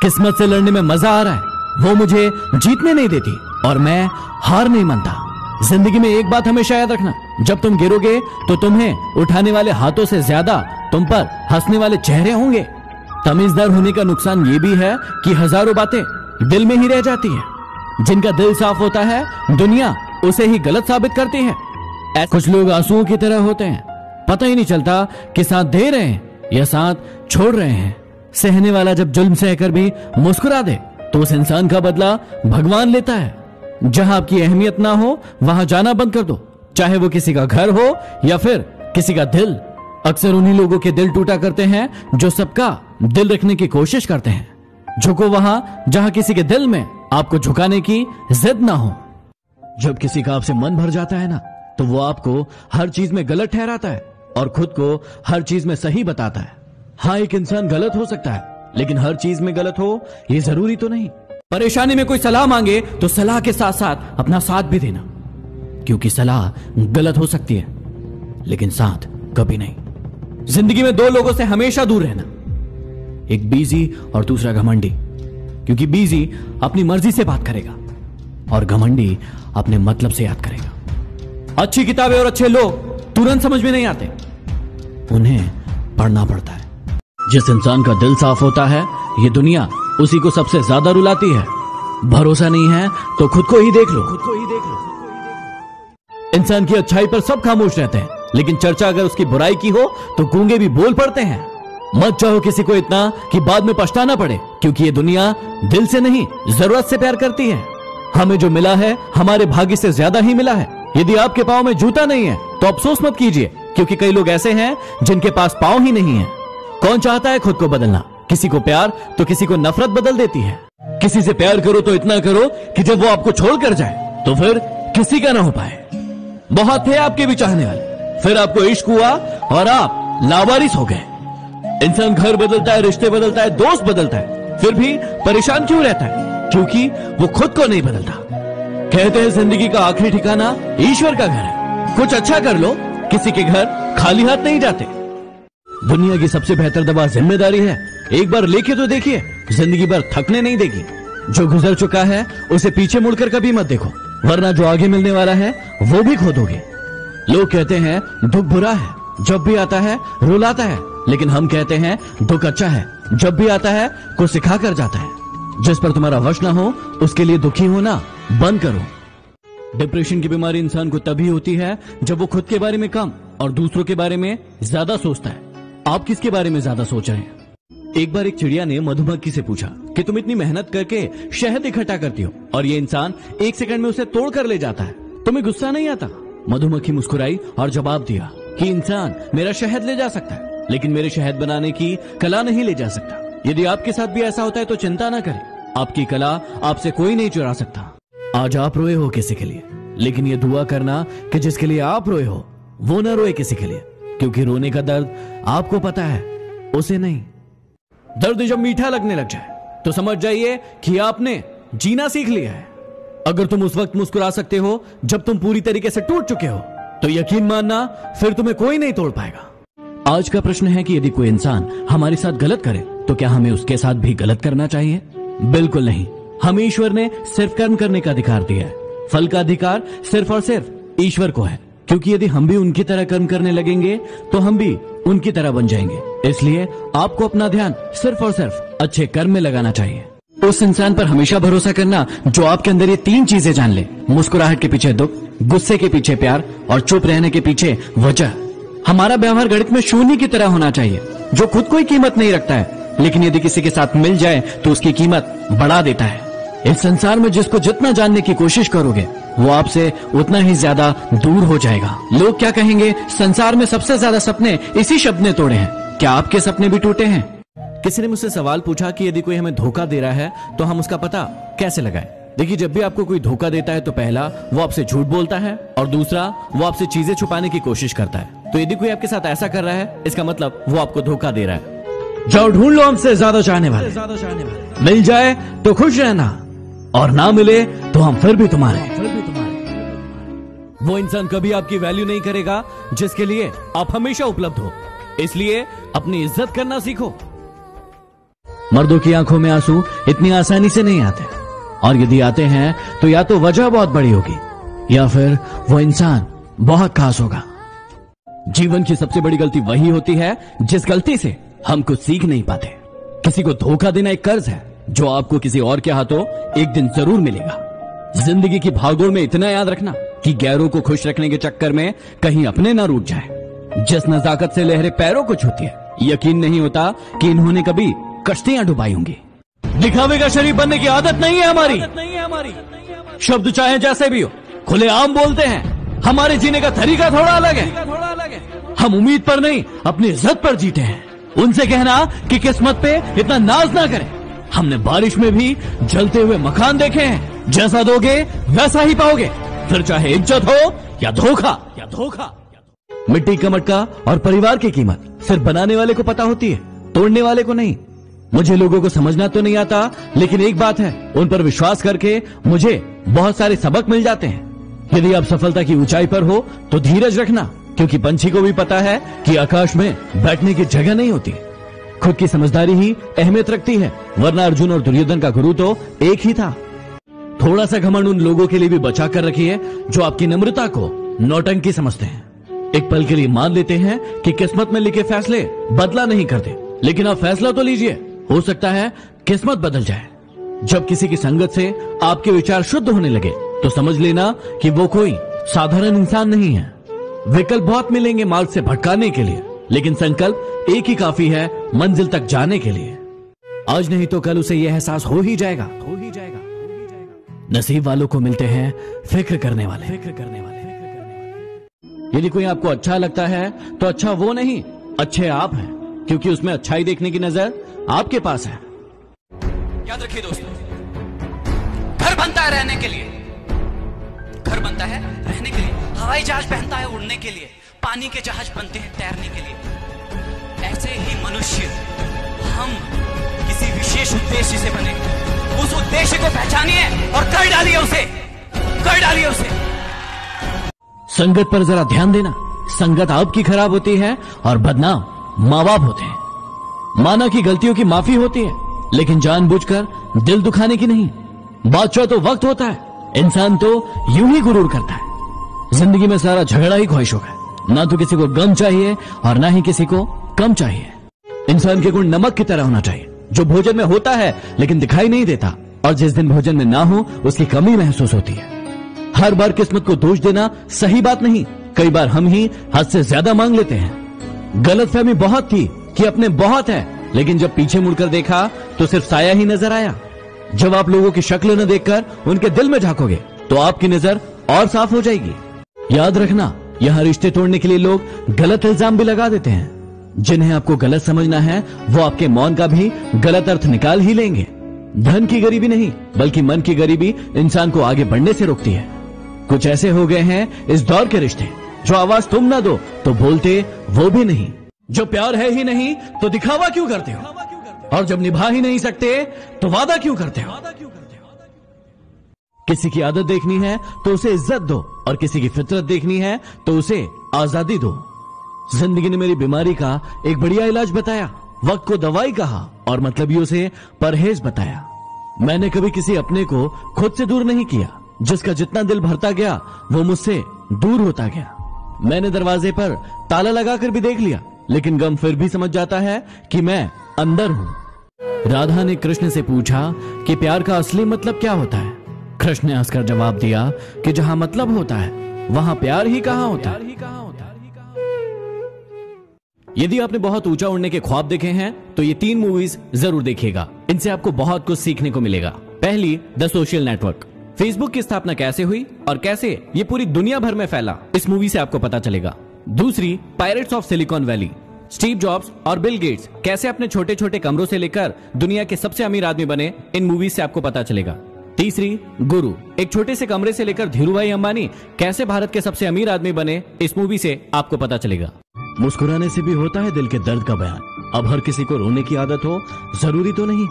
किस्मत से लड़ने में मजा आ रहा है, वो मुझे जीतने नहीं देती और मैं हार नहीं मानता। जिंदगी में एक बात हमेशा याद रखना, जब तुम गिरोगे तो तुम्हें उठाने वाले हाथों से ज्यादा तुम पर हंसने वाले चेहरे होंगे। तमीजदार होने का नुकसान ये भी है कि हजारों बातें दिल में ही रह जाती है। जिनका दिल साफ होता है, दुनिया उसे ही गलत साबित करती है। कुछ लोग आंसुओं की तरह होते हैं, पता ही नहीं चलता कि साथ दे रहे हैं या साथ छोड़ रहे हैं। सहने वाला जब जुल्म सहकर भी मुस्कुरा दे तो उस इंसान का बदला भगवान लेता है। जहां आपकी अहमियत ना हो वहां जाना बंद कर दो, चाहे वो किसी का घर हो या फिर किसी का दिल। अक्सर उन्हीं लोगों के दिल टूटा करते हैं जो सबका दिल रखने की कोशिश करते हैं। झुको वहां जहां किसी के दिल में आपको झुकाने की जिद ना हो। जब किसी का आपसे मन भर जाता है ना, तो वो आपको हर चीज में गलत ठहराता है और खुद को हर चीज में सही बताता है। हाँ, एक इंसान गलत हो सकता है, लेकिन हर चीज में गलत हो ये जरूरी तो नहीं। परेशानी में कोई सलाह मांगे तो सलाह के साथ साथ अपना साथ भी देना, क्योंकि सलाह गलत हो सकती है लेकिन साथ कभी नहीं। जिंदगी में दो लोगों से हमेशा दूर रहना, एक बीजी और दूसरा घमंडी। क्योंकि बीजी अपनी मर्जी से बात करेगा और घमंडी अपने मतलब से याद करेगा। अच्छी किताबें और अच्छे लोग तुरंत समझ में नहीं आते, उन्हें पढ़ना पड़ता है। जिस इंसान का दिल साफ होता है, ये दुनिया उसी को सबसे ज्यादा रुलाती है। भरोसा नहीं है तो खुद को ही देख लो। इंसान की अच्छाई पर सब खामोश रहते हैं, लेकिन चर्चा अगर उसकी बुराई की हो तो गूंगे भी बोल पड़ते हैं। मत चाहो किसी को इतना कि बाद में पछताना पड़े, क्योंकि ये दुनिया दिल से नहीं जरूरत से प्यार करती है। हमें जो मिला है हमारे भाग्य से ज्यादा ही मिला है। यदि आपके पांव में जूता नहीं है तो अफसोस मत कीजिए, क्योंकि कई लोग ऐसे हैं जिनके पास पांव ही नहीं है। कौन चाहता है खुद को बदलना? किसी को प्यार तो किसी को नफरत बदल देती है। किसी से प्यार करो तो इतना करो कि जब वो आपको छोड़कर जाए तो फिर किसी का ना हो पाए। बहुत थे आपके भी चाहने वाले, फिर आपको इश्क हुआ और आप लावारिस हो गए। इंसान घर बदलता है, रिश्ते बदलता है, दोस्त बदलता है, फिर भी परेशान क्यों रहता है? क्योंकि वो खुद को नहीं बदलता। कहते हैं जिंदगी का आखिरी ठिकाना ईश्वर का घर है। कुछ अच्छा कर लो, किसी के घर खाली हाथ नहीं जाते। दुनिया की सबसे बेहतर दवा जिम्मेदारी है। एक बार लेके तो देखिए, जिंदगी भर थकने नहीं देगी। जो गुजर चुका है उसे पीछे मुड़कर कभी मत देखो, वरना जो आगे मिलने वाला है वो भी खो दोगे। लोग कहते हैं दुख बुरा है, जब भी आता है रुलाता है, लेकिन हम कहते हैं दुख अच्छा है, जब भी आता है कुछ सिखा कर जाता है। जिस पर तुम्हारा वश ना हो उसके लिए दुखी होना बंद करो। डिप्रेशन की बीमारी इंसान को तभी होती है जब वो खुद के बारे में कम और दूसरों के बारे में ज्यादा सोचता है। आप किसके बारे में ज्यादा सोच रहे हैं? एक बार एक चिड़िया ने मधुमक्खी से पूछा कि तुम इतनी मेहनत करके शहद इकट्ठा करती हो और ये इंसान एक सेकंड में उसे तोड़ कर ले जाता है, तुम्हें गुस्सा नहीं आता? मधुमक्खी मुस्कुराई और जवाब दिया कि इंसान मेरा शहद ले जा सकता है, लेकिन मेरे शहद बनाने की कला नहीं ले जा सकता। यदि आपके साथ भी ऐसा होता है तो चिंता ना करें, आपकी कला आपसे कोई नहीं चुरा सकता। आज आप रोए हो किसी के लिए, लेकिन ये दुआ करना कि जिसके लिए आप रोए हो वो ना रोए किसी के लिए, क्योंकि रोने का दर्द आपको पता है, उसे नहीं। दर्द जब मीठा लगने लग जाए तो समझ जाइए कि आपने जीना सीख लिया है। अगर तुम उस वक्त मुस्कुरा सकते हो जब तुम पूरी तरीके से टूट चुके हो, तो यकीन मानना फिर तुम्हें कोई नहीं तोड़ पाएगा। आज का प्रश्न है कि यदि कोई इंसान हमारे साथ गलत करे तो क्या हमें उसके साथ भी गलत करना चाहिए? बिल्कुल नहीं। हमें ईश्वर ने सिर्फ कर्म करने का अधिकार दिया है, फल का अधिकार सिर्फ और सिर्फ ईश्वर को है। क्योंकि यदि हम भी उनकी तरह कर्म करने लगेंगे तो हम भी उनकी तरह बन जाएंगे। इसलिए आपको अपना ध्यान सिर्फ और सिर्फ अच्छे कर्म में लगाना चाहिए। उस इंसान पर हमेशा भरोसा करना जो आपके अंदर ये तीन चीजें जान ले: मुस्कुराहट के पीछे दुख, गुस्से के पीछे प्यार और चुप रहने के पीछे वजह। हमारा व्यवहार गणित में शून्य की तरह होना चाहिए, जो खुद कोई कीमत नहीं रखता है, लेकिन यदि किसी के साथ मिल जाए तो उसकी कीमत बढ़ा देता है। इस संसार में जिसको जितना जानने की कोशिश करोगे वो आपसे उतना ही ज्यादा दूर हो जाएगा। लोग क्या कहेंगे? संसार में सबसे ज्यादा सपने इसी शब्द ने तोड़े हैं। क्या आपके सपने भी टूटे हैं? किसी ने मुझसे सवाल पूछा कि यदि कोई हमें धोखा दे रहा है तो हम उसका पता कैसे लगाएं? देखिए, जब भी आपको कोई धोखा देता है तो पहला वो आपसे झूठ बोलता है और दूसरा वो आपसे चीजें छुपाने की कोशिश करता है। तो यदि कोई आपके साथ ऐसा कर रहा है, इसका मतलब वो आपको धोखा दे रहा है। जाओ ढूंढ लो हमसे ज्यादा चाहने वाले। मिल जाए तो खुश रहना और ना मिले तो हम फिर भी तुम्हारे। वो इंसान कभी आपकी वैल्यू नहीं करेगा जिसके लिए आप हमेशा उपलब्ध हो। इसलिए अपनी इज्जत करना सीखो। मर्दों की आंखों में आंसू इतनी आसानी से नहीं आते, और यदि आते हैं तो या तो वजह बहुत बड़ी होगी या फिर वो इंसान बहुत खास होगा। जीवन की सबसे बड़ी गलती वही होती है जिस गलती से हम कुछ सीख नहीं पाते। किसी को धोखा देना एक कर्ज है जो आपको किसी और के हाथों एक दिन जरूर मिलेगा। जिंदगी की भागदौड़ में इतना याद रखना कि गैरों को खुश रखने के चक्कर में कहीं अपने ना रूठ जाए। जिस नजाकत से लहरें पैरों को छूती है, यकीन नहीं होता कि इन्होंने कभी कश्तियां डुबाई होंगी। दिखावे का शरीफ बनने की आदत नहीं है हमारी। शब्द चाहे जैसे भी हो खुलेआम बोलते हैं। हमारे जीने का तरीका थोड़ा अलग है। हम उम्मीद पर नहीं अपनी इज्जत पर जीते हैं। उनसे कहना कि किस्मत पे इतना नाज ना करें। हमने बारिश में भी जलते हुए मकान देखे हैं। जैसा दोगे वैसा ही पाओगे, फिर चाहे इज्जत हो या धोखा। मिट्टी का मटका और परिवार की कीमत सिर्फ बनाने वाले को पता होती है, तोड़ने वाले को नहीं। मुझे लोगों को समझना तो नहीं आता, लेकिन एक बात है, उन पर विश्वास करके मुझे बहुत सारे सबक मिल जाते हैं। यदि आप सफलता की ऊंचाई पर हो तो धीरज रखना, क्योंकि पंछी को भी पता है कि आकाश में बैठने की जगह नहीं होती। खुद की समझदारी ही अहमियत रखती है, वरना अर्जुन और दुर्योधन का गुरु तो एक ही था। थोड़ा सा घमंड उन लोगों के लिए भी बचा कर रखिए जो आपकी नम्रता को नौटंकी समझते हैं। एक पल के लिए मान लेते हैं कि किस्मत में लिखे फैसले बदला नहीं करते, लेकिन आप फैसला तो लीजिए, हो सकता है किस्मत बदल जाए। जब किसी की संगत से आपके विचार शुद्ध होने लगे तो समझ लेना कि वो कोई साधारण इंसान नहीं है। विकल्प बहुत मिलेंगे मार्ग से भटकाने के लिए, लेकिन संकल्प एक ही काफी है मंजिल तक जाने के लिए। आज नहीं तो कल उसे यह एहसास हो ही जाएगा। नसीब वालों को मिलते हैं फिक्र करने वाले। यदि कोई आपको अच्छा लगता है तो अच्छा वो नहीं, अच्छे आप हैं, क्योंकि उसमें अच्छाई देखने की नजर आपके पास है। याद रखिए दोस्तों, घर बनता है रहने के लिए, घर बनता है रहने के लिए, हवाई जहाज पहनता है उड़ने के लिए, पानी के जहाज बनते हैं तैरने के लिए। ऐसे ही मनुष्य हम किसी विशेष उद्देश्य से बने। उस उद्देश्य को पहचानिए और कर डालिए उसे। संगत पर जरा ध्यान देना। संगत आपकी खराब होती है और बदनाम माँ बाप होते हैं। माना कि गलतियों की माफी होती है, लेकिन जानबूझकर दिल दुखाने की नहीं। बादशाह तो वक्त होता है, इंसान तो यूं ही गुरूर करता है। जिंदगी में सारा झगड़ा ही ख्वाहिशों का, ना तो किसी को गम चाहिए और ना ही किसी को कम चाहिए। इंसान के गुण नमक की तरह होना चाहिए, जो भोजन में होता है लेकिन दिखाई नहीं देता, और जिस दिन भोजन में ना हो उसकी कमी महसूस होती है। हर बार किस्मत को दोष देना सही बात नहीं। कई बार हम ही हद से ज्यादा मांग लेते हैं। गलतफहमी बहुत थी कि अपने बहुत है, लेकिन जब पीछे मुड़कर देखा तो सिर्फ साया ही नजर आया। जब आप लोगों की शक्ल न देखकर उनके दिल में झांकोगे तो आपकी नजर और साफ हो जाएगी। याद रखना, यहाँ रिश्ते तोड़ने के लिए लोग गलत इल्जाम भी लगा देते हैं। जिन्हें आपको गलत समझना है वो आपके मौन का भी गलत अर्थ निकाल ही लेंगे। धन की गरीबी नहीं, बल्कि मन की गरीबी इंसान को आगे बढ़ने से रोकती है। कुछ ऐसे हो गए हैं इस दौर के रिश्ते, जो आवाज तुम ना दो तो बोलते वो भी नहीं। जो प्यार है ही नहीं तो दिखावा क्यों करते हो, और जब निभा ही नहीं सकते तो वादा क्यों करते हो। किसी की आदत देखनी है तो उसे इज्जत दो, और किसी की फितरत देखनी है तो उसे आजादी दो। जिंदगी ने मेरी बीमारी का एक बढ़िया इलाज बताया, वक्त को दवाई कहा और मतलबियों से परहेज बताया। मैंने कभी किसी अपने को खुद से दूर नहीं किया। जिसका जितना दिल भरता गया वो मुझसे दूर होता गया। मैंने दरवाजे पर ताला लगाकर भी देख लिया, लेकिन गम फिर भी समझ जाता है कि मैं अंदर हूं। राधा ने कृष्ण से पूछा कि प्यार का असली मतलब क्या होता है। कृष्ण ने हंसकर जवाब दिया कि जहां मतलब होता है वहां प्यार ही कहां होता है। यदि आपने बहुत ऊंचा उड़ने के ख्वाब देखे हैं तो ये 3 मूवीज जरूर देखिएगा। इनसे आपको बहुत कुछ सीखने को मिलेगा। पहली, द सोशल नेटवर्क। फेसबुक की स्थापना कैसे हुई और कैसे ये पूरी दुनिया भर में फैला, इस मूवी से आपको पता चलेगा। दूसरी, pirates of silicon valley. Steve jobs और बिल गेट्स कैसे अपने छोटे छोटे कमरों से लेकर दुनिया के सबसे अमीर आदमी बने, इन मूवीज से आपको पता चलेगा। तीसरी, गुरु। एक छोटे से कमरे से लेकर धीरूभाई अंबानी कैसे भारत के सबसे अमीर आदमी बने, इस मूवी से आपको पता चलेगा। मुस्कुराने से भी होता है दिल के दर्द का बयान। अब हर किसी को रोने की आदत हो जरूरी तो नहीं।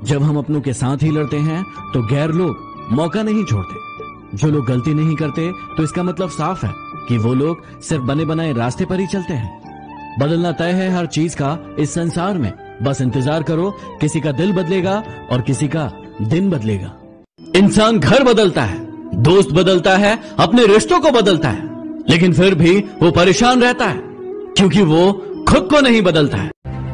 जब हम अपनों के साथ ही लड़ते हैं तो गैर लोग मौका नहीं छोड़ते। जो लोग गलती नहीं करते तो इसका मतलब साफ है कि वो लोग सिर्फ बने बनाए रास्ते पर ही चलते हैं। बदलना तय है हर चीज का इस संसार में, बस इंतजार करो, किसी का दिल बदलेगा और किसी का दिन बदलेगा। इंसान घर बदलता है, दोस्त बदलता है, अपने रिश्तों को बदलता है, लेकिन फिर भी वो परेशान रहता है क्योंकि वो खुद को नहीं बदलता है।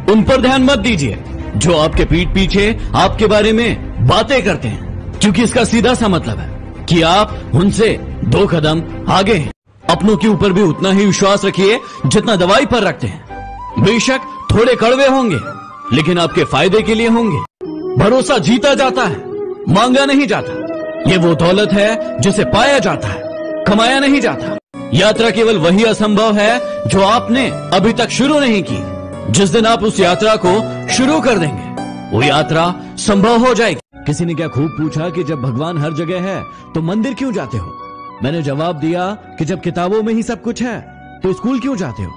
उन पर ध्यान मत दीजिए जो आपके पीठ पीछे आपके बारे में बातें करते हैं, क्योंकि इसका सीधा सा मतलब है कि आप उनसे 2 कदम आगे हैं। अपनों के ऊपर भी उतना ही विश्वास रखिए जितना दवाई पर रखते हैं। बेशक थोड़े कड़वे होंगे, लेकिन आपके फायदे के लिए होंगे। भरोसा जीता जाता है, मांगा नहीं जाता। ये वो दौलत है जिसे पाया जाता है, कमाया नहीं जाता। यात्रा केवल वही असंभव है जो आपने अभी तक शुरू नहीं की। जिस दिन आप उस यात्रा को शुरू कर देंगे, वो यात्रा संभव हो जाएगी। किसी ने क्या खूब पूछा कि जब भगवान हर जगह है तो मंदिर क्यों जाते हो? मैंने जवाब दिया कि जब किताबों में ही सब कुछ है तो स्कूल क्यों जाते हो?